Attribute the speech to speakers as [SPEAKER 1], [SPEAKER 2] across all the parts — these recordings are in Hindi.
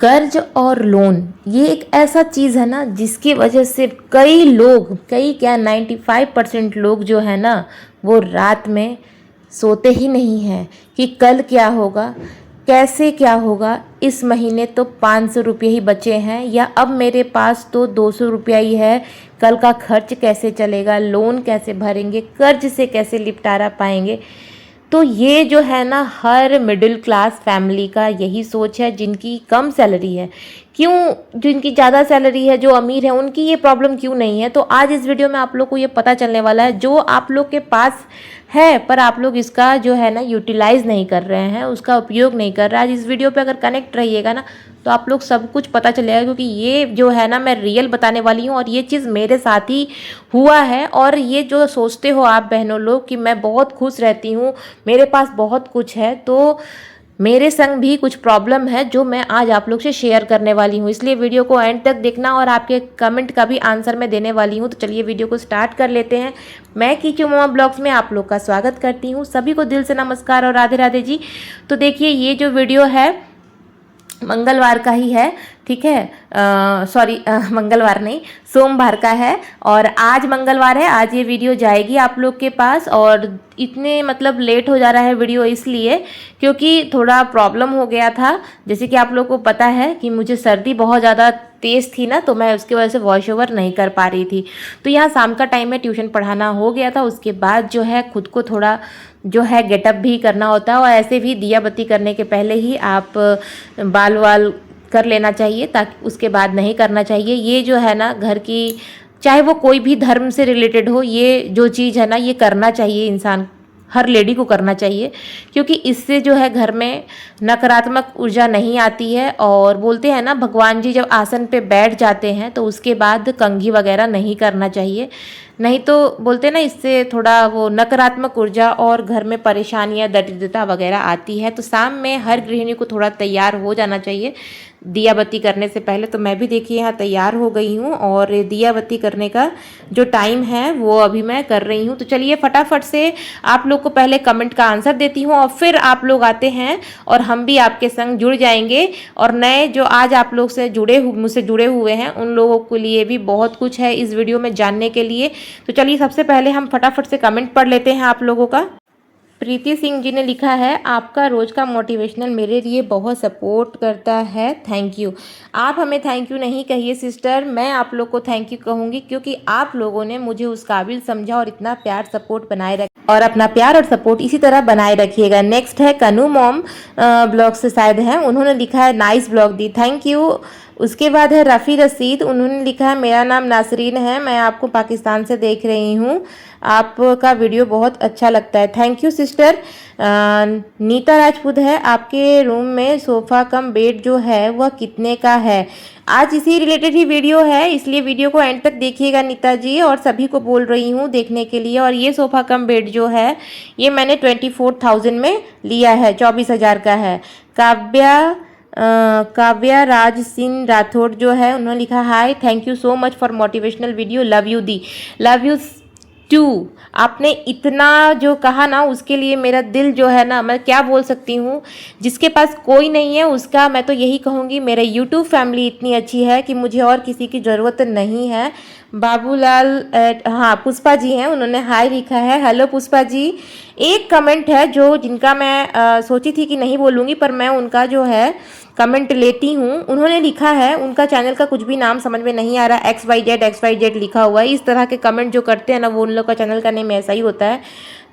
[SPEAKER 1] कर्ज और लोन ये एक ऐसा चीज़ है ना जिसकी वजह से कई लोग, कई क्या 95% लोग जो है ना वो रात में सोते ही नहीं हैं कि कल क्या होगा, कैसे क्या होगा। इस महीने तो 500 रुपये ही बचे हैं, या अब मेरे पास तो 200 रुपया ही है, कल का खर्च कैसे चलेगा, लोन कैसे भरेंगे, कर्ज से कैसे निपटारा पाएंगे। तो ये जो है ना हर मिडिल क्लास फैमिली का यही सोच है, जिनकी कम सैलरी है। क्यों जिनकी ज़्यादा सैलरी है, जो अमीर है, उनकी ये प्रॉब्लम क्यों नहीं है। तो आज इस वीडियो में आप लोग को ये पता चलने वाला है, जो आप लोग के पास है पर आप लोग इसका जो है ना यूटिलाइज़ नहीं कर रहे हैं, उसका उपयोग नहीं कर रहे हैं। आज इस वीडियो पे अगर कनेक्ट रहिएगा ना तो आप लोग सब कुछ पता चलेगा, क्योंकि ये जो है ना मैं रियल बताने वाली हूँ और ये चीज़ मेरे साथ ही हुआ है। और ये जो सोचते हो आप बहनों लोग कि मैं बहुत खुश रहती हूँ, मेरे पास बहुत कुछ है, तो मेरे संग भी कुछ प्रॉब्लम है जो मैं आज आप लोग से शेयर करने वाली हूँ। इसलिए वीडियो को एंड तक देखना और आपके कमेंट का भी आंसर मैं देने वाली हूँ। तो चलिए वीडियो को स्टार्ट कर लेते हैं। मैं कीचू मम्मा ब्लॉग्स में आप लोग का स्वागत करती हूँ। सभी को दिल से नमस्कार और राधे राधे जी। तो देखिए ये जो वीडियो है मंगलवार का ही है, ठीक है, सॉरी मंगलवार नहीं, सोमवार का है। और आज मंगलवार है, आज ये वीडियो जाएगी आप लोग के पास। और इतने मतलब लेट हो जा रहा है वीडियो इसलिए क्योंकि थोड़ा प्रॉब्लम हो गया था। जैसे कि आप लोग को पता है कि मुझे सर्दी बहुत ज़्यादा तेज़ थी ना, तो मैं उसकी वजह से वॉइस ओवर नहीं कर पा रही थी। तो यहाँ शाम का टाइम में ट्यूशन पढ़ाना हो गया था, उसके बाद जो है खुद को थोड़ा जो है गेटअप भी करना होता है। और ऐसे भी दिया बत्ती करने के पहले ही आप बाल वाल कर लेना चाहिए, ताकि उसके बाद नहीं करना चाहिए। ये जो है ना घर की, चाहे वो कोई भी धर्म से रिलेटेड हो, ये जो चीज़ है ना ये करना चाहिए, इंसान हर लेडी को करना चाहिए, क्योंकि इससे जो है घर में नकारात्मक ऊर्जा नहीं आती है। और बोलते हैं ना भगवान जी जब आसन पे बैठ जाते हैं तो उसके बाद कंघी वगैरह नहीं करना चाहिए, नहीं तो बोलते हैं ना इससे थोड़ा वो नकारात्मक ऊर्जा और घर में परेशानियां दरिद्रता वगैरह आती है। तो शाम में हर गृहिणी को थोड़ा तैयार हो जाना चाहिए दिया बत्ती करने से पहले। तो मैं भी देखिए यहाँ तैयार हो गई हूँ और दिया बत्ती करने का जो टाइम है वो अभी मैं कर रही हूँ। तो चलिए फटाफट से आप लोग को पहले कमेंट का आंसर देती हूँ और फिर आप लोग आते हैं और हम भी आपके संग जुड़ जाएंगे। और नए जो आज आप लोग से मुझसे जुड़े हुए हैं उन लोगों के लिए भी बहुत कुछ है इस वीडियो में जानने के लिए। तो चलिए सबसे पहले हम फटाफट से कमेंट पढ़ लेते हैं आप लोगों का। प्रीति सिंह जी ने लिखा है, आपका रोज का मोटिवेशनल मेरे लिए बहुत सपोर्ट करता है, थैंक यू। आप हमें थैंक यू नहीं कहिए सिस्टर, मैं आप लोग को थैंक यू कहूँगी, क्योंकि आप लोगों ने मुझे उस काबिल समझा और इतना प्यार सपोर्ट बनाए रख, और अपना प्यार और सपोर्ट इसी तरह बनाए रखिएगा। नेक्स्ट है कनू मॉम ब्लॉग से शायद है, उन्होंने लिखा है nice blog the, thank you. उसके बाद है रफ़ी रसीद, उन्होंने लिखा है मेरा नाम नासरीन है, मैं आपको पाकिस्तान से देख रही हूँ, आपका वीडियो बहुत अच्छा लगता है, thank you sister. Neeta Rajput है, आपके रूम में सोफ़ा कम बेड जो है वह कितने का है। आज इसी रिलेटेड ही वीडियो है, इसलिए वीडियो को एंड तक देखिएगा नीता जी, और सभी को बोल रही हूँ देखने के लिए। और ये सोफ़ा कम बेड जो है ये मैंने 24,000 में लिया है, 24,000 का है। काव्या राज सिंह राठौड़ जो है उन्होंने लिखा hi, thank you so much for motivational video, love you दी, लव यू टू। आपने इतना जो कहा ना उसके लिए मेरा दिल जो है ना, मैं क्या बोल सकती हूँ। जिसके पास कोई नहीं है उसका मैं तो यही कहूँगी, मेरे यूट्यूब फैमिली इतनी अच्छी है कि मुझे और किसी की ज़रूरत नहीं है। बाबूलाल हाँ पुष्पा जी हैं, उन्होंने हाय लिखा है, हेलो पुष्पा जी। एक कमेंट है जो जिनका मैं सोची थी कि नहीं बोलूँगी, पर मैं उनका जो है कमेंट लेती हूँ। उन्होंने लिखा है, उनका चैनल का कुछ भी नाम समझ में नहीं आ रहा, XYZ लिखा हुआ है। इस तरह के कमेंट जो करते हैं ना वो उन लोग का चैनल का नेम ऐसा ही होता है।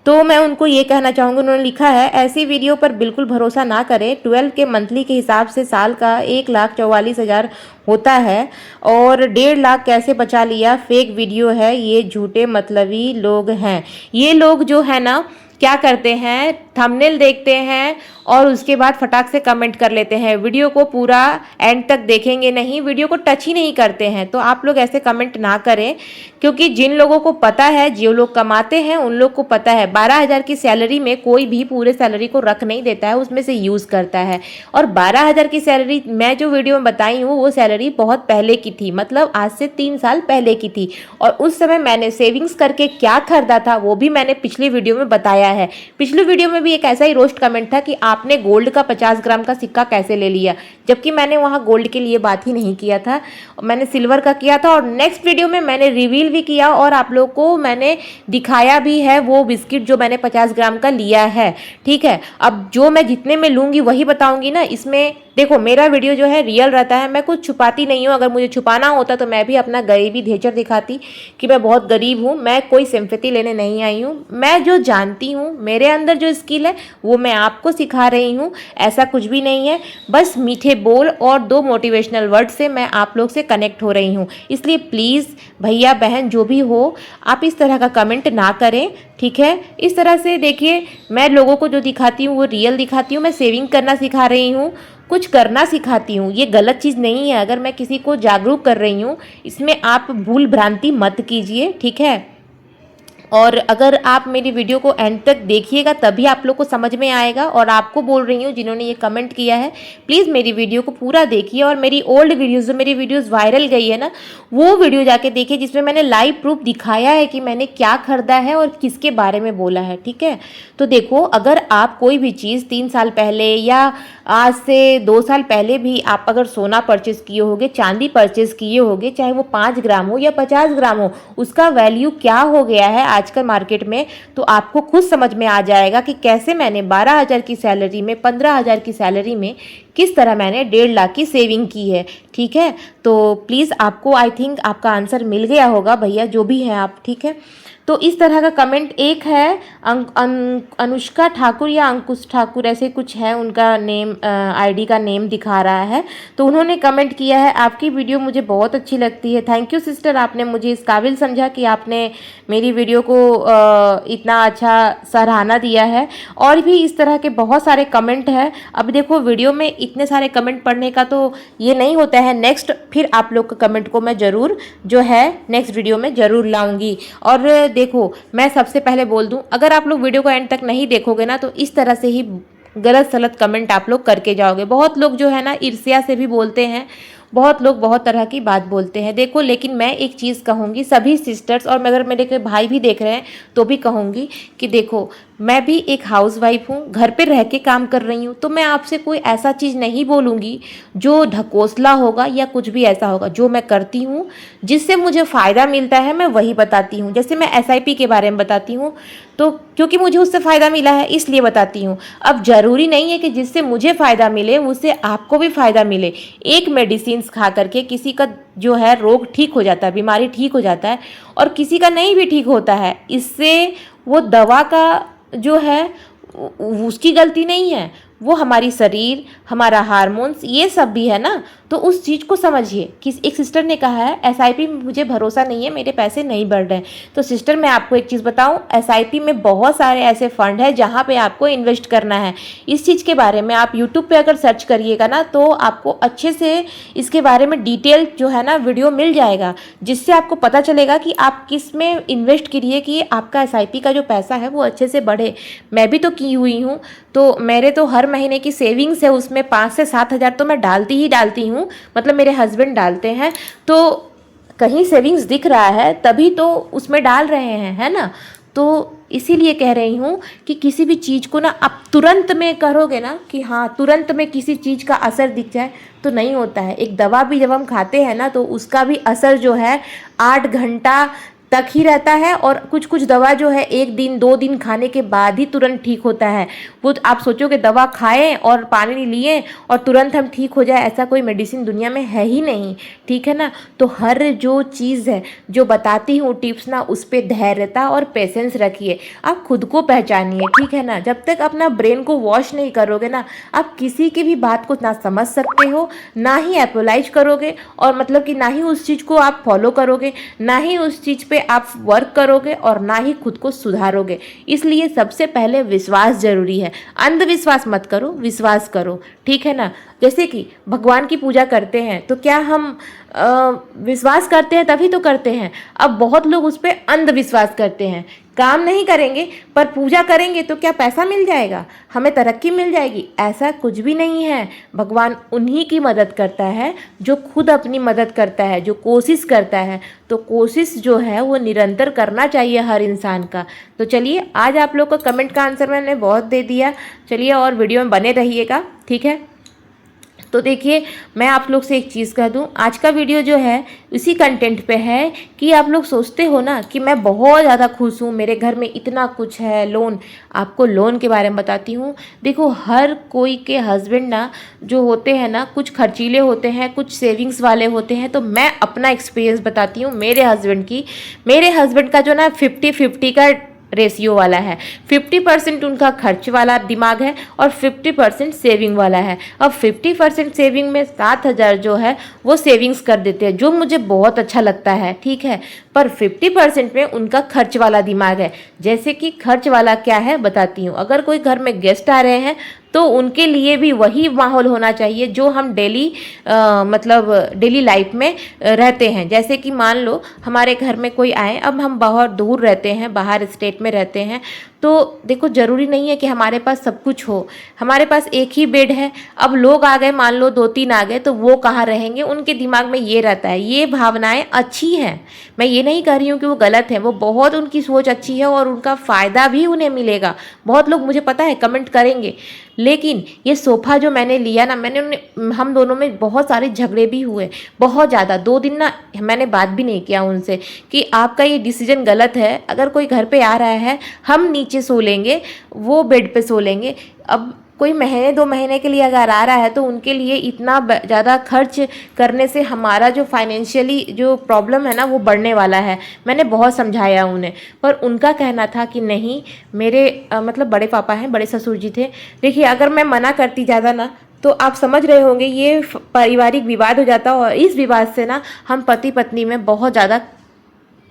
[SPEAKER 1] तो मैं उनको ये कहना चाहूँगी, उन्होंने लिखा है ऐसी वीडियो पर बिल्कुल भरोसा ना करें, 12 के मंथली के हिसाब से साल का 1,44,000 होता है और 1.5 लाख कैसे बचा लिया, फेक वीडियो है, ये झूठे मतलबी लोग हैं। ये लोग जो है ना क्या करते हैं, थंबनेल देखते हैं और उसके बाद फटाक से कमेंट कर लेते हैं, वीडियो को पूरा एंड तक देखेंगे नहीं, वीडियो को टच ही नहीं करते हैं। तो आप लोग ऐसे कमेंट ना करें, क्योंकि जिन लोगों को पता है, जो लोग कमाते हैं उन लोग को पता है 12,000 की सैलरी में कोई भी पूरे सैलरी को रख नहीं देता है, उसमें से यूज़ करता है। और 12,000 की सैलरी मैं जो वीडियो में बताई हूँ वो सैलरी बहुत पहले की थी, मतलब आज से 3 साल पहले की थी। और उस समय मैंने सेविंग्स करके क्या खरीदा था वो भी मैंने पिछली वीडियो में बताया है। पिछली वीडियो में भी भी एक ऐसा ही रोस्ट कमेंट था कि आपने गोल्ड का 50 ग्राम का सिक्का कैसे ले लिया, जबकि मैंने वहाँ गोल्ड के लिए बात ही नहीं किया था, मैंने सिल्वर का किया था। और नेक्स्ट वीडियो में मैंने रिवील भी किया और आप लोग को मैंने दिखाया भी है वो बिस्किट जो मैंने 50 ग्राम का लिया है। ठीक है, अब जो मैं जितने में लूँगी वही बताऊँगी ना। इसमें देखो मेरा वीडियो जो है रियल रहता है, मैं कुछ छुपाती नहीं हूँ। अगर मुझे छुपाना होता तो मैं भी अपना गरीबी धेचर दिखाती कि मैं बहुत गरीब हूँ। मैं कोई सिंपैथी लेने नहीं आई हूँ। मैं जो जानती हूँ, मेरे अंदर जो स्किल है वो मैं आपको सिखा रही हूँ, ऐसा कुछ भी नहीं है। बस मीठे बोल और 2 मोटिवेशनल वर्ड से मैं आप लोग से कनेक्ट हो रही हूँ। इसलिए प्लीज़ भैया बहन जो भी हो, आप इस तरह का कमेंट ना करें, ठीक है। इस तरह से देखिए, मैं लोगों को जो दिखाती हूँ वो रियल दिखाती हूँ। मैं सेविंग करना सिखा रही हूँ, कुछ करना सिखाती हूँ, ये गलत चीज़ नहीं है। अगर मैं किसी को जागरूक कर रही हूँ, इसमें आप भूल भ्रांति मत कीजिए, ठीक है। और अगर आप मेरी वीडियो को एंड तक देखिएगा तभी आप लोग को समझ में आएगा। और आपको बोल रही हूँ जिन्होंने ये कमेंट किया है, प्लीज़ मेरी वीडियो को पूरा देखिए और मेरी ओल्ड वीडियोज़, जो मेरी वीडियोज़ वायरल गई है ना, वो वीडियो जाके देखिए जिसमें मैंने लाइव प्रूफ दिखाया है कि मैंने क्या खरीदा है और किसके बारे में बोला है, ठीक है। तो देखो, अगर आप कोई भी चीज़ 3 साल पहले या आज से 2 साल पहले भी आप अगर सोना परचेज़ किए होगे, चांदी परचेज़ किए होगे, चाहे वो 5 ग्राम हो या 50 ग्राम हो, उसका वैल्यू क्या हो गया है आजकल मार्केट में, तो आपको खुद समझ में आ जाएगा कि कैसे मैंने 12,000 की सैलरी में, 15,000 की सैलरी में किस तरह मैंने 1.5 लाख की सेविंग की है, ठीक है। तो प्लीज़ आपको, आई थिंक आपका आंसर मिल गया होगा भैया, जो भी है आप, ठीक है। तो इस तरह का कमेंट एक है, अनुष्का ठाकुर या अंकुश ठाकुर ऐसे कुछ है उनका नेम, आईडी का नेम दिखा रहा है। तो उन्होंने कमेंट किया है, आपकी वीडियो मुझे बहुत अच्छी लगती है। थैंक यू सिस्टर, आपने मुझे इस काबिल समझा कि आपने मेरी वीडियो को इतना अच्छा सराहना दिया है। और भी इस तरह के बहुत सारे कमेंट हैं। अब देखो, वीडियो में इतने सारे कमेंट पढ़ने का तो ये नहीं होता है। नेक्स्ट फिर आप लोग के कमेंट को मैं ज़रूर जो है नेक्स्ट वीडियो में ज़रूर लाऊंगी। और देखो, मैं सबसे पहले बोल दूं, अगर आप लोग वीडियो को एंड तक नहीं देखोगे ना तो इस तरह से ही गलत सलत कमेंट आप लोग करके जाओगे। बहुत लोग जो है ना ईर्ष्या से भी बोलते हैं, बहुत लोग बहुत तरह की बात बोलते हैं। देखो, लेकिन मैं एक चीज़ कहूँगी सभी सिस्टर्स, और अगर मेरे भाई भी देख रहे हैं तो भी कहूँगी कि देखो, मैं भी एक हाउसवाइफ हूँ, घर पे रह के काम कर रही हूँ। तो मैं आपसे कोई ऐसा चीज़ नहीं बोलूँगी जो ढकोसला होगा या कुछ भी ऐसा होगा। जो मैं करती हूँ, जिससे मुझे फ़ायदा मिलता है, मैं वही बताती हूँ। जैसे मैं SIP के बारे में बताती हूँ, तो क्योंकि मुझे उससे फ़ायदा मिला है इसलिए बताती हूँ। अब ज़रूरी नहीं है कि जिससे मुझे फ़ायदा मिले उससे आपको भी फ़ायदा मिले। एक मेडिसिन खा करके किसी का जो है रोग ठीक हो जाता है, बीमारी ठीक हो जाता है, और किसी का नहीं भी ठीक होता है। इससे वो दवा का जो है उसकी गलती नहीं है, वो हमारी शरीर, हमारा हार्मोन्स, ये सब भी है ना। तो उस चीज़ को समझिए कि एक सिस्टर ने कहा है SIP में मुझे भरोसा नहीं है, मेरे पैसे नहीं बढ़ रहे हैं। तो सिस्टर, मैं आपको एक चीज़ बताऊं, SIP में बहुत सारे ऐसे फंड है जहां पे आपको इन्वेस्ट करना है। इस चीज़ के बारे में आप यूट्यूब पे अगर सर्च करिएगा ना तो आपको अच्छे से इसके बारे में डिटेल जो है ना वीडियो मिल जाएगा, जिससे आपको पता चलेगा कि आप किस में इन्वेस्ट करिए कि आपका SIP का जो पैसा है वो अच्छे से बढ़े। मैं भी तो की हुई हूँ, तो मेरे तो हर महीने की सेविंग्स है, उसमें 5 से 7 हज़ार तो मैं डालती हूँ, मतलब मेरे हस्बैंड डालते हैं। तो कहीं सेविंग्स दिख रहा है तभी तो उसमें डाल रहे हैं, है ना। तो इसीलिए कह रही हूँ कि किसी भी चीज़ को ना आप तुरंत में करोगे ना कि हाँ तुरंत में किसी चीज़ का असर दिख जाए, तो नहीं होता है। एक दवा भी जब हम खाते हैं ना तो उसका भी असर जो है 8 घंटा तक ही रहता है, और कुछ कुछ दवा जो है 1 दिन 2 दिन खाने के बाद ही तुरंत ठीक होता है। वो आप सोचोगे दवा खाएं और पानी लिए और तुरंत हम ठीक हो जाए, ऐसा कोई मेडिसिन दुनिया में है ही नहीं, ठीक है ना। तो हर जो चीज़ है जो बताती हूँ टिप्स ना, उस पर धैर्यता और पेशेंस रखिए। आप खुद को पहचानिए, ठीक है ना। जब तक अपना ब्रेन को वॉश नहीं करोगे ना, आप किसी की भी बात को ना समझ सकते हो, ना ही एपोलाइज करोगे, और मतलब कि ना ही उस चीज़ को आप फॉलो करोगे, ना ही उस चीज़ पे आप वर्क करोगे, और ना ही खुद को सुधारोगे। इसलिए सबसे पहले विश्वास जरूरी है। अंधविश्वास मत करो, विश्वास करो, ठीक है ना। जैसे कि भगवान की पूजा करते हैं तो क्या हम विश्वास करते हैं तभी तो करते हैं। अब बहुत लोग उस पर अंधविश्वास करते हैं। काम नहीं करेंगे पर पूजा करेंगे तो क्या पैसा मिल जाएगा, हमें तरक्की मिल जाएगी? ऐसा कुछ भी नहीं है। भगवान उन्हीं की मदद करता है जो खुद अपनी मदद करता है, जो कोशिश करता है। तो कोशिश जो है वो निरंतर करना चाहिए हर इंसान का। तो चलिए, आज आप लोग को कमेंट का आंसर मैंने बहुत दे दिया। चलिए, और वीडियो में बने रहिएगा, ठीक है। तो देखिए, मैं आप लोग से एक चीज़ कह दूं, आज का वीडियो जो है इसी कंटेंट पे है कि आप लोग सोचते हो ना कि मैं बहुत ज़्यादा खुश हूँ, मेरे घर में इतना कुछ है, लोन। आपको लोन के बारे में बताती हूँ। देखो, हर कोई के हस्बैंड ना जो होते हैं ना, कुछ खर्चीले होते हैं, कुछ सेविंग्स वाले होते हैं। तो मैं अपना एक्सपीरियंस बताती हूँ मेरे हस्बैंड की। मेरे हस्बैंड का जो ना 50-50 का रेशियो वाला है। 50% उनका खर्च वाला दिमाग है और 50% सेविंग वाला है। अब 50% सेविंग में 7,000 जो है वो सेविंग्स कर देते हैं, जो मुझे बहुत अच्छा लगता है, ठीक है। पर 50% में उनका खर्च वाला दिमाग है। जैसे कि खर्च वाला क्या है बताती हूँ। अगर कोई घर में गेस्ट आ रहे हैं तो उनके लिए भी वही माहौल होना चाहिए जो हम डेली मतलब डेली लाइफ में रहते हैं। जैसे कि मान लो हमारे घर में कोई आए, अब हम बहुत दूर रहते हैं, बाहर स्टेट में रहते हैं, तो देखो ज़रूरी नहीं है कि हमारे पास सब कुछ हो। हमारे पास एक ही बेड है। अब लोग आ गए, मान लो 2-3 आ गए, तो वो कहाँ रहेंगे? उनके दिमाग में ये रहता है। ये भावनाएं अच्छी हैं, मैं ये नहीं कह रही हूँ कि वो गलत है, वो बहुत उनकी सोच अच्छी है और उनका फ़ायदा भी उन्हें मिलेगा। बहुत लोग मुझे पता है कमेंट करेंगे। लेकिन ये सोफ़ा जो मैंने लिया ना, हम दोनों में बहुत सारे झगड़े भी हुए, बहुत ज़्यादा। 2 दिन ना मैंने बात भी नहीं किया उनसे कि आपका ये डिसीजन गलत है। अगर कोई घर पे आ रहा है, हम नीचे सो लेंगे, वो बेड पे सो लेंगे। अब कोई महीने 2 महीने के लिए अगर आ रहा है तो उनके लिए इतना ज़्यादा खर्च करने से हमारा जो फाइनेंशियली जो प्रॉब्लम है ना वो बढ़ने वाला है। मैंने बहुत समझाया उन्हें, पर उनका कहना था कि नहीं। मेरे मतलब बड़े पापा हैं, बड़े ससुर जी थे। देखिए, अगर मैं मना करती ज़्यादा ना तो आप समझ रहे होंगे ये पारिवारिक विवाद हो जाता, और इस विवाद से ना हम पति पत्नी में बहुत ज़्यादा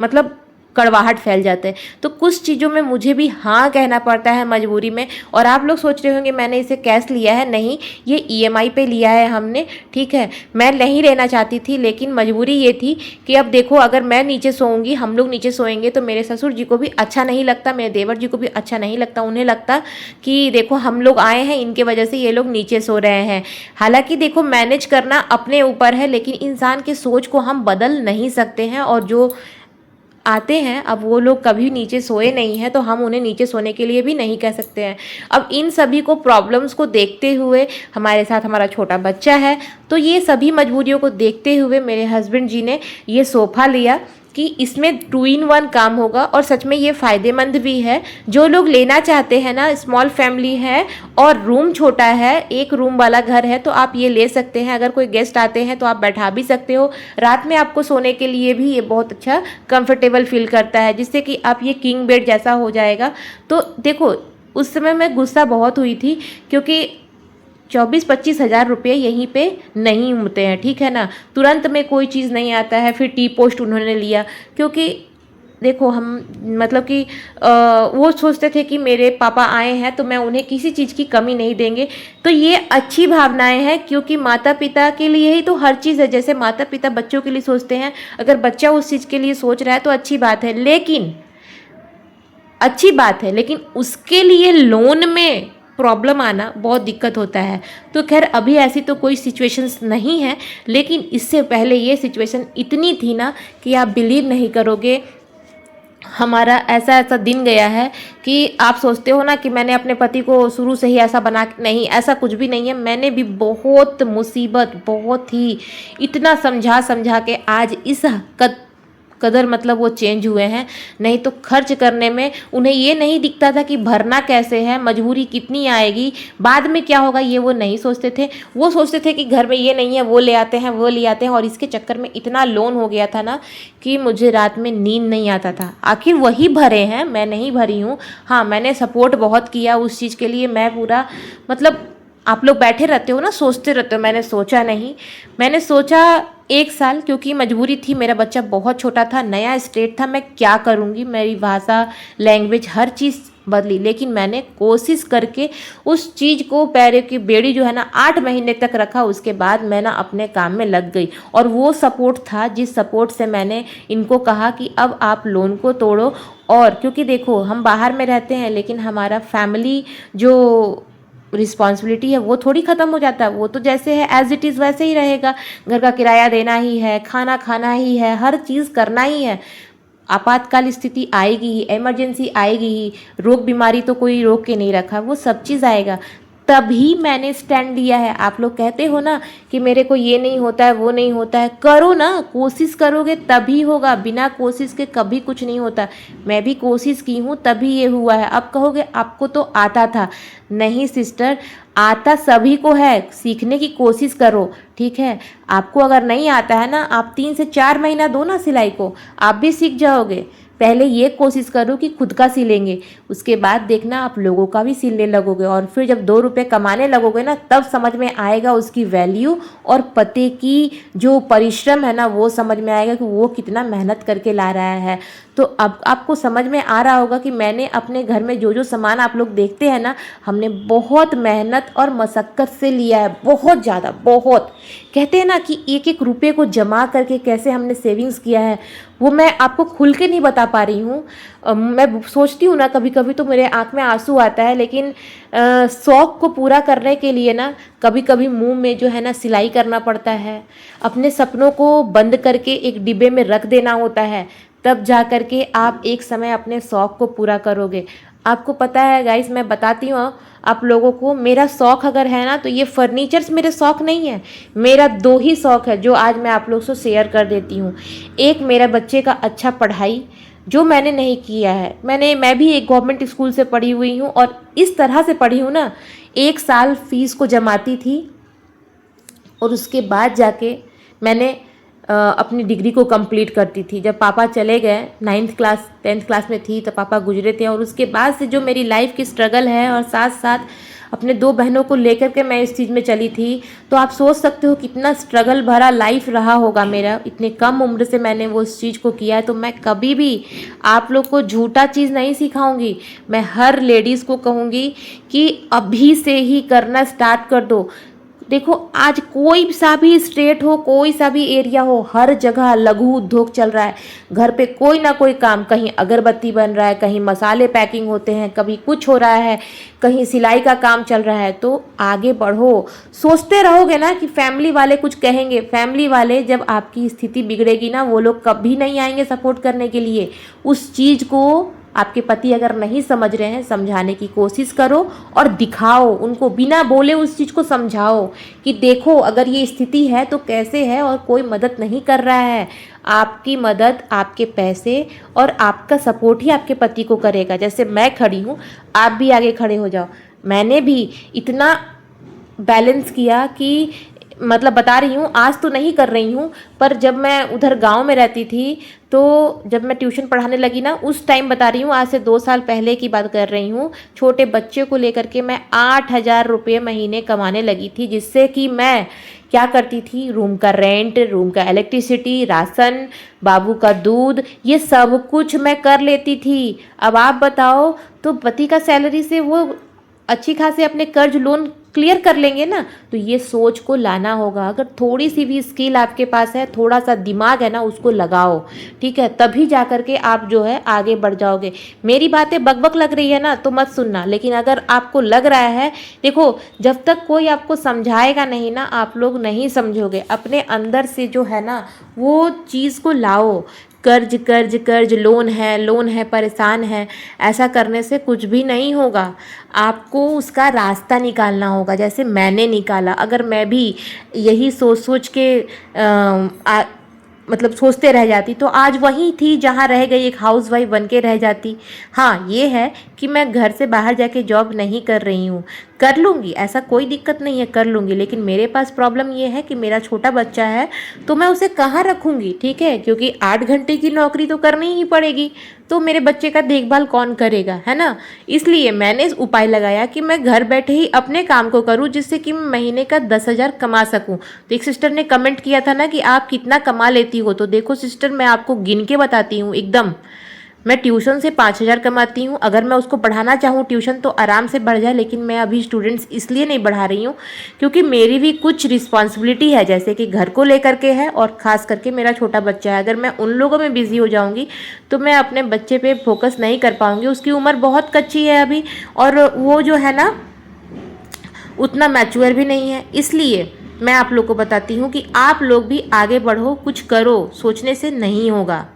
[SPEAKER 1] मतलब कड़वाहट फैल जाते हैं। तो कुछ चीज़ों में मुझे भी हाँ कहना पड़ता है मजबूरी में। और आप लोग सोच रहे होंगे मैंने इसे कैश लिया है, नहीं, ये EMI पे लिया है हमने, ठीक है। मैं नहीं लेना चाहती थी, लेकिन मजबूरी ये थी कि अब देखो, अगर मैं नीचे सोऊंगी, हम लोग नीचे सोएंगे, तो मेरे ससुर जी को भी अच्छा नहीं लगता, मेरे देवर जी को भी अच्छा नहीं लगता। उन्हें लगता कि देखो हम लोग आए हैं, इनके वजह से ये लोग नीचे सो रहे हैं। हालांकि देखो, मैनेज करना अपने ऊपर है, लेकिन इंसान की सोच को हम बदल नहीं सकते हैं। और जो आते हैं, अब वो लोग कभी नीचे सोए नहीं हैं, तो हम उन्हें नीचे सोने के लिए भी नहीं कह सकते हैं। अब इन सभी को प्रॉब्लम्स को देखते हुए, हमारे साथ हमारा छोटा बच्चा है, तो ये सभी मजबूरियों को देखते हुए मेरे हस्बैंड जी ने ये सोफ़ा लिया कि इसमें 2 in 1 काम होगा। और सच में ये फ़ायदेमंद भी है। जो लोग लेना चाहते हैं ना, स्मॉल फैमिली है और रूम छोटा है, 1 रूम वाला घर है, तो आप ये ले सकते हैं। अगर कोई गेस्ट आते हैं तो आप बैठा भी सकते हो। रात में आपको सोने के लिए भी ये बहुत अच्छा कंफर्टेबल फील करता है, जिससे कि आप ये किंग बेड जैसा हो जाएगा। तो देखो, उस समय मैं गुस्सा बहुत हुई थी, क्योंकि 24-25 हज़ार रुपये यहीं पे नहीं होते हैं, ठीक है ना। तुरंत में कोई चीज़ नहीं आता है। फिर टी पोस्ट उन्होंने लिया, क्योंकि देखो हम मतलब कि वो सोचते थे कि मेरे पापा आए हैं तो मैं उन्हें किसी चीज़ की कमी नहीं देंगे। तो ये अच्छी भावनाएं हैं, क्योंकि माता पिता के लिए ही तो हर चीज़ है। जैसे माता पिता बच्चों के लिए सोचते हैं, अगर बच्चा उस चीज़ के लिए सोच रहा है तो अच्छी बात है। लेकिन उसके लिए लोन में प्रॉब्लम आना बहुत दिक्कत होता है। तो खैर, अभी ऐसी तो कोई सिचुएशंस नहीं है, लेकिन इससे पहले ये सिचुएशन इतनी थी ना कि आप बिलीव नहीं करोगे। हमारा ऐसा दिन गया है कि आप सोचते हो ना कि मैंने अपने पति को शुरू से ही ऐसा बना, नहीं, ऐसा कुछ भी नहीं है। मैंने भी बहुत मुसीबत, बहुत ही इतना समझा के आज इस कदर मतलब वो चेंज हुए हैं। नहीं तो खर्च करने में उन्हें ये नहीं दिखता था कि भरना कैसे है, मजबूरी कितनी आएगी, बाद में क्या होगा, ये वो नहीं सोचते थे। वो सोचते थे कि घर में ये नहीं है, वो ले आते हैं, वो ले आते हैं। और इसके चक्कर में इतना लोन हो गया था ना कि मुझे रात में नींद नहीं आता था। आखिर वही भरे हैं, मैं नहीं भरी हूँ। हाँ, मैंने सपोर्ट बहुत किया उस चीज़ के लिए। मैं पूरा मतलब, आप लोग बैठे रहते हो ना, सोचते रहते हो, मैंने सोचा नहीं। मैंने सोचा 1 साल, क्योंकि मजबूरी थी। मेरा बच्चा बहुत छोटा था, नया स्टेट था, मैं क्या करूँगी, मेरी भाषा, लैंग्वेज, हर चीज़ बदली, लेकिन मैंने कोशिश करके उस चीज़ को पैरों की बेड़ी जो है ना 8 महीने तक रखा। उसके बाद मैं ना अपने काम में लग गई, और वो सपोर्ट था जिस सपोर्ट से मैंने इनको कहा कि अब आप लोन को तोड़ो। और क्योंकि देखो हम बाहर में रहते हैं, लेकिन हमारा फैमिली जो रिस्पॉन्सिबिलिटी है वो थोड़ी ख़त्म हो जाता है। वो तो जैसे है एज इट इज़ वैसे ही रहेगा। घर का किराया देना ही है, खाना खाना ही है, हर चीज़ करना ही है। आपातकाल स्थिति आएगी ही, इमरजेंसी आएगी ही, रोग बीमारी तो कोई रोक के नहीं रखा, वो सब चीज़ आएगा। तभी मैंने स्टैंड लिया है। आप लोग कहते हो ना कि मेरे को ये नहीं होता है, वो नहीं होता है, करो ना, कोशिश करोगे तभी होगा। बिना कोशिश के कभी कुछ नहीं होता। मैं भी कोशिश की हूँ तभी ये हुआ है। अब कहोगे आपको तो आता था। नहीं सिस्टर, आता सभी को है, सीखने की कोशिश करो, ठीक है। आपको अगर नहीं आता है ना, आप 3 से 4 महीना दो ना सिलाई को, आप भी सीख जाओगे। पहले ये कोशिश करो कि खुद का सिलेंगे, उसके बाद देखना आप लोगों का भी सिलने लगोगे। और फिर जब 2 रुपये कमाने लगोगे ना, तब समझ में आएगा उसकी वैल्यू, और पति की जो परिश्रम है ना वो समझ में आएगा कि वो कितना मेहनत करके ला रहा है। तो अब आपको समझ में आ रहा होगा कि मैंने अपने घर में जो जो सामान आप लोग देखते हैं ना, हमने बहुत मेहनत और मशक्क़त से लिया है, बहुत ज़्यादा, बहुत। कहते हैं ना कि एक एक रुपये को जमा करके कैसे हमने सेविंग्स किया है, वो मैं आपको खुल के नहीं बता पा रही हूँ। मैं सोचती हूँ ना कभी कभी तो मेरे आँख में आंसू आता है, लेकिन शौक़ को पूरा करने के लिए ना कभी कभी मुंह में जो है ना सिलाई करना पड़ता है। अपने सपनों को बंद करके एक डिब्बे में रख देना होता है, तब जा कर के आप एक समय अपने शौक़ को पूरा करोगे। आपको पता है गाइस, मैं बताती हूँ आप लोगों को, मेरा शौक़ अगर है ना तो ये फर्नीचर्स मेरे शौक़ नहीं है। मेरा 2 ही शौक़ है जो आज मैं आप लोग से शेयर कर देती हूँ। एक मेरा बच्चे का अच्छा पढ़ाई, जो मैंने नहीं किया है। मैं भी एक गवर्नमेंट स्कूल से पढ़ी हुई हूँ, और इस तरह से पढ़ी हूँ ना, 1 साल फीस को जमाती थी, और उसके बाद जाके मैंने अपनी डिग्री को कंप्लीट करती थी। जब पापा चले गए, 9th क्लास 10th क्लास में थी तो पापा गुजरे थे, और उसके बाद से जो मेरी लाइफ की स्ट्रगल है, और साथ साथ अपने 2 बहनों को लेकर के मैं इस चीज़ में चली थी। तो आप सोच सकते हो कितना स्ट्रगल भरा लाइफ रहा होगा मेरा। इतने कम उम्र से मैंने वो उस चीज़ को किया है। तो मैं कभी भी आप लोग को झूठा चीज़ नहीं सिखाऊंगी। मैं हर लेडीज़ को कहूँगी कि अभी से ही करना स्टार्ट कर दो। देखो आज कोई सा भी स्टेट हो, कोई सा भी एरिया हो, हर जगह लघु उद्योग चल रहा है। घर पे कोई ना कोई काम, कहीं अगरबत्ती बन रहा है, कहीं मसाले पैकिंग होते हैं, कभी कुछ हो रहा है, कहीं सिलाई का काम चल रहा है। तो आगे बढ़ो। सोचते रहोगे ना कि फैमिली वाले कुछ कहेंगे, फैमिली वाले जब आपकी स्थिति बिगड़ेगी ना, वो लोग कभी नहीं आएंगे सपोर्ट करने के लिए। उस चीज़ को आपके पति अगर नहीं समझ रहे हैं, समझाने की कोशिश करो और दिखाओ उनको, बिना बोले उस चीज़ को समझाओ कि देखो अगर ये स्थिति है तो कैसे है, और कोई मदद नहीं कर रहा है। आपकी मदद आपके पैसे और आपका सपोर्ट ही आपके पति को करेगा। जैसे मैं खड़ी हूँ, आप भी आगे खड़े हो जाओ। मैंने भी इतना बैलेंस किया कि मतलब बता रही हूँ, आज तो नहीं कर रही हूँ, पर जब मैं उधर गांव में रहती थी, तो जब मैं ट्यूशन पढ़ाने लगी ना, उस टाइम बता रही हूँ, आज से 2 साल पहले की बात कर रही हूँ। छोटे बच्चे को लेकर के मैं 8,000 रुपये महीने कमाने लगी थी, जिससे कि मैं क्या करती थी, रूम का रेंट, रूम का इलेक्ट्रिसिटी, राशन, बाबू का दूध, ये सब कुछ मैं कर लेती थी। अब आप बताओ, तो पति का सैलरी से वो अच्छी खासी अपने कर्ज लोन क्लियर कर लेंगे ना। तो ये सोच को लाना होगा। अगर थोड़ी सी भी स्किल आपके पास है, थोड़ा सा दिमाग है ना, उसको लगाओ, ठीक है, तभी जा कर के आप जो है आगे बढ़ जाओगे। मेरी बातें बकबक लग रही है ना तो मत सुनना, लेकिन अगर आपको लग रहा है, देखो जब तक कोई आपको समझाएगा नहीं ना, आप लोग नहीं समझोगे। अपने अंदर से जो है ना वो चीज़ को लाओ। कर्ज कर्ज कर्ज, लोन है, परेशान है, ऐसा करने से कुछ भी नहीं होगा। आपको उसका रास्ता निकालना होगा, जैसे मैंने निकाला। अगर मैं भी यही सोच सोच के मतलब सोचते रह जाती तो आज वहीं थी जहाँ रह गई, एक हाउसवाइफ बन के रह जाती। हाँ ये है कि मैं घर से बाहर जाके जॉब नहीं कर रही हूँ, कर लूँगी, ऐसा कोई दिक्कत नहीं है, कर लूँगी। लेकिन मेरे पास प्रॉब्लम ये है कि मेरा छोटा बच्चा है, तो मैं उसे कहाँ रखूँगी, ठीक है, क्योंकि 8 घंटे की नौकरी तो करनी ही पड़ेगी। तो मेरे बच्चे का देखभाल कौन करेगा, है ना। इसलिए मैंने इस उपाय लगाया कि मैं घर बैठे ही अपने काम को करूं, जिससे कि मैं महीने का 10,000 कमा सकूं। तो एक सिस्टर ने कमेंट किया था ना कि आप कितना कमा लेती हो, तो देखो सिस्टर, मैं आपको गिन के बताती हूँ एकदम। मैं ट्यूशन से 5,000 कमाती हूँ, अगर मैं उसको बढ़ाना चाहूँ ट्यूशन तो आराम से बढ़ जाए, लेकिन मैं अभी स्टूडेंट्स इसलिए नहीं बढ़ा रही हूँ क्योंकि मेरी भी कुछ रिस्पॉन्सिबिलिटी है, जैसे कि घर को लेकर के है और ख़ास करके मेरा छोटा बच्चा है। अगर मैं उन लोगों में बिज़ी हो जाऊँगी तो मैं अपने बच्चे पे फोकस नहीं कर पाऊँगी। उसकी उम्र बहुत कच्ची है अभी, और वो जो है ना उतना मैच्योर भी नहीं है। इसलिए मैं आप लोग को बताती हूँ कि आप लोग भी आगे बढ़ो, कुछ करो, सोचने से नहीं होगा।